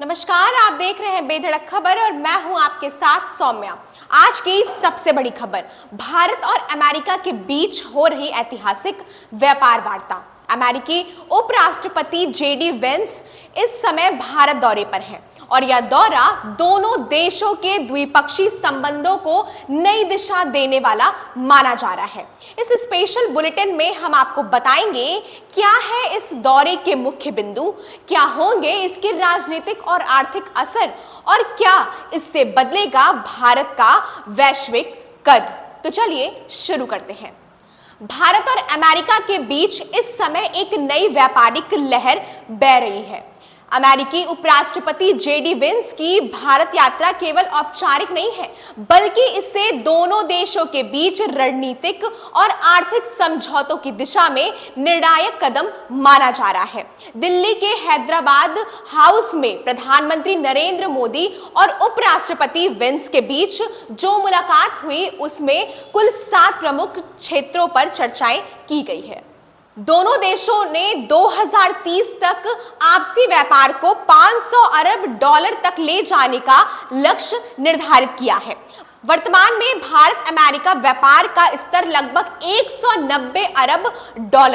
नमस्कार, आप देख रहे हैं बेधड़क खबर और मैं हूं आपके साथ सौम्या। आज की सबसे बड़ी खबर, भारत और अमेरिका के बीच हो रही ऐतिहासिक व्यापार वार्ता। अमेरिकी उपराष्ट्रपति जेडी वेंस इस समय भारत दौरे पर हैं और यह दौरा दोनों देशों के द्विपक्षीय संबंधों को नई दिशा देने वाला माना जा रहा है। इस स्पेशल बुलेटिन में हम आपको बताएंगे क्या है इस दौरे के मुख्य बिंदु, क्या होंगे इसके राजनीतिक और आर्थिक असर और क्या इससे बदलेगा भारत का वैश्विक कद। तो चलिए शुरू करते हैं। भारत और अमेरिका के बीच इस समय एक नई व्यापारिक लहर बह रही है। अमेरिकी उपराष्ट्रपति जेडी वेंस की भारत यात्रा केवल औपचारिक नहीं है, बल्कि इससे दोनों देशों के बीच रणनीतिक और आर्थिक समझौतों की दिशा में निर्णायक कदम माना जा रहा है। दिल्ली के हैदराबाद हाउस में प्रधानमंत्री नरेंद्र मोदी और उपराष्ट्रपति वेंस के बीच जो मुलाकात हुई उसमें कुल 7 प्रमुख क्षेत्रों पर चर्चाएं की गई है। दोनों देशों ने 2030 तक आपसी व्यापार को $500 अरब तक ले जाने का लक्ष्य निर्धारित किया है। वर्तमान में भारत अमेरिका व्यापार का स्तर लगभग $190 अरब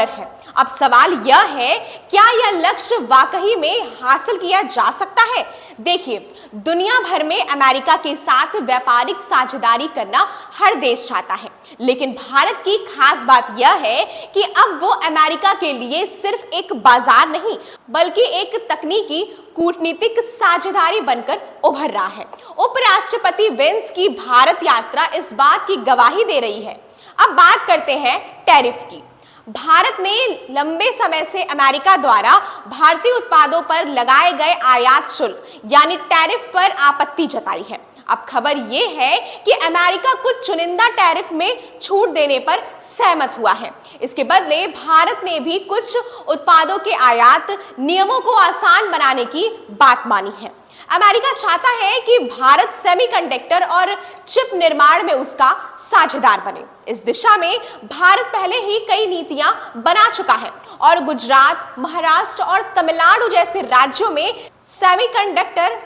है। अब सवाल यह है, क्या यह लक्ष्य वाकई में हासिल किया जा सकता है? देखिए, दुनिया भर में अमेरिका के साथ व्यापारिक साझेदारी करना हर देश चाहता है, लेकिन भारत की खास बात यह है कि अब वो अमेरिका के लिए सिर्फ एक बाजार नहीं, बल्कि एक तकनीकी कूटनीतिक साझेदारी बनकर उभर रहा है। उपराष्ट्रपति वेंस की भारत यात्रा इस बात की गवाही दे रही है। अब बात करते हैं टैरिफ की। भारत ने लंबे समय से अमेरिका द्वारा भारतीय उत्पादों पर लगाए गए आयात शुल्क यानी टैरिफ पर आपत्ति जताई है। अब खबर यह है कि अमेरिका कुछ चुनिंदा टैरिफ में छूट देने पर सहमत हुआ है। इसके बदले भारत ने भी कुछ उत्पादों के आयात नियमों को आसान बनाने की बात मानी है। अमेरिका चाहता है कि भारत सेमीकंडक्टर और चिप निर्माण में उसका साझेदार बने। इस दिशा में भारत पहले ही कई नीतियां बना चुका है और गुजरात, महाराष्ट्र और तमिलनाडु जैसे राज्यों में सेमीकंडक्टर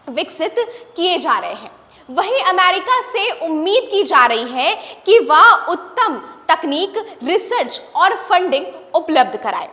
विकसित किए जा रहे हैं। वहीं अमेरिका से उम्मीद की जा रही है कि वह उत्तम तकनीक, रिसर्च और फंडिंग उपलब्ध कराए।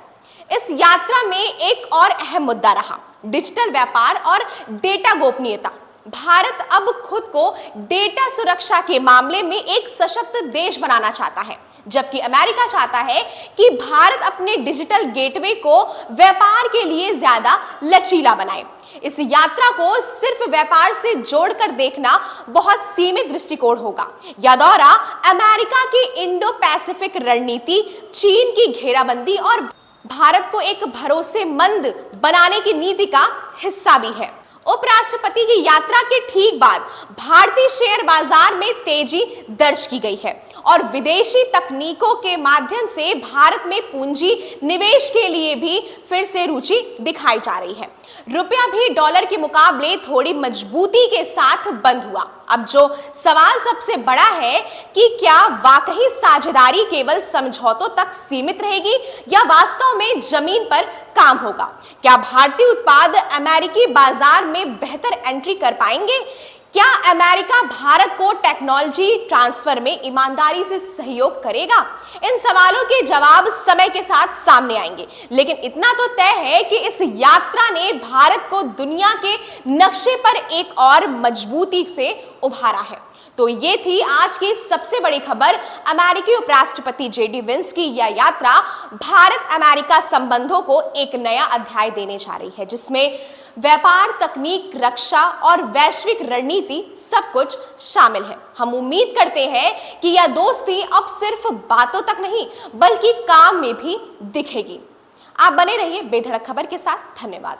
इस यात्रा में एक और अहम मुद्दा रहा डिजिटल व्यापार और डेटा गोपनीयता। भारत अब खुद को डेटा सुरक्षा के मामले में एक सशक्त देश बनाना चाहता है, जबकि अमेरिका चाहता है कि भारत अपने डिजिटल गेटवे को व्यापार के लिए ज्यादा लचीला बनाए। इस यात्रा को सिर्फ व्यापार से जोड़कर देखना बहुत सीमित दृष्टिकोण होगा। यह दौरा अमेरिका की इंडो पैसिफिक रणनीति, चीन की घेराबंदी और भारत को एक भरोसेमंद बनाने की नीति का हिस्सा भी है। उपराष्ट्रपति की यात्रा के ठीक बाद भारतीय शेयर बाजार में तेजी दर्ज की गई है और विदेशी तकनीकों के माध्यम से भारत में पूंजी निवेश के लिए भी फिर से रुचि दिखाई जा रही है। रुपया भी डॉलर के मुकाबले थोड़ी मजबूती के साथ बंद हुआ। अब जो सवाल सबसे बड़ा है कि क्या वाकई साझेदारी केवल समझौतों तक सीमित रहेगी या वास्तव में जमीन पर काम होगा? क्या भारतीय उत्पाद अमेरिकी बाजार में बेहतर एंट्री कर पाएंगे? क्या अमेरिका भारत को टेक्नोलॉजी ट्रांसफर में ईमानदारी से सहयोग करेगा? इन सवालों के जवाब समय के साथ सामने आएंगे, लेकिन इतना तो तय है कि इस यात्रा ने भारत को दुनिया के नक्शे पर एक और मजबूती से उभारा है। तो ये थी आज की सबसे बड़ी खबर। अमेरिकी उपराष्ट्रपति जेडी वेंस की यह यात्रा भारत अमेरिका संबंधों को एक नया अध्याय देने जा रही है, जिसमें व्यापार, तकनीक, रक्षा और वैश्विक रणनीति सब कुछ शामिल है। हम उम्मीद करते हैं कि यह दोस्ती अब सिर्फ बातों तक नहीं बल्कि काम में भी दिखेगी। आप बने रहिए बेधड़क खबर के साथ। धन्यवाद।